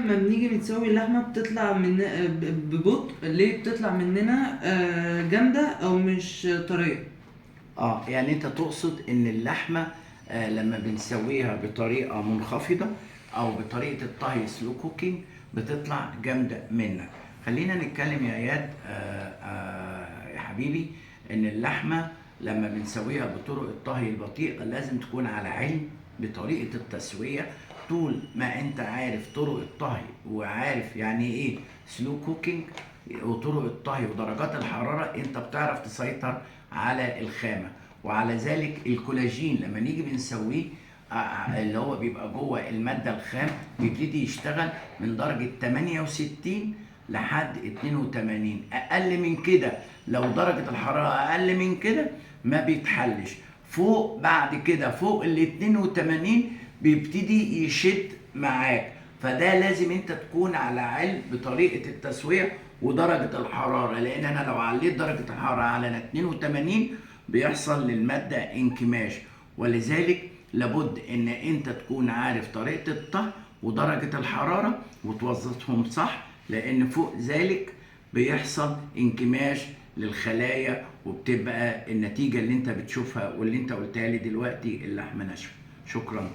لما بنيجي بنسوي اللحمة بتطلع من ببطء، ليه بتطلع مننا جامدة او مش طرية؟ يعني انت تقصد ان اللحمه لما بنسويها بطريقه منخفضه او بطريقه الطهي سلو كوكينج بتطلع جامده منك. خلينا نتكلم يا اياد يا حبيبي، ان اللحمه لما بنسويها بطرق الطهي البطيء لازم تكون على علم بطريقه التسويه. طول ما انت عارف طرق الطهي وعارف يعني ايه سلو كوكينج وطرق الطهي ودرجات الحراره، انت بتعرف تسيطر على الخامه. وعلى ذلك الكولاجين لما نيجي بنسويه اللي هو بيبقى جوه الماده الخام بيبتدي يشتغل من درجه 68 لحد 82. اقل من كده لو درجه الحراره اقل من كده ما بيتحلش. فوق بعد كده فوق ال 82 بيبتدي يشد معاك. فده لازم انت تكون على علم بطريقه التسويه ودرجه الحراره، لان انا لو عليت درجه الحراره على 82 بيحصل للماده انكماش. ولذلك لابد ان انت تكون عارف طريقه الطهي ودرجه الحراره وتوظفهم صح، لان فوق ذلك بيحصل انكماش للخلايا وبتبقى النتيجه اللي انت بتشوفها واللي انت قلتها لي دلوقتي اللحمه ناشفه. شكرا.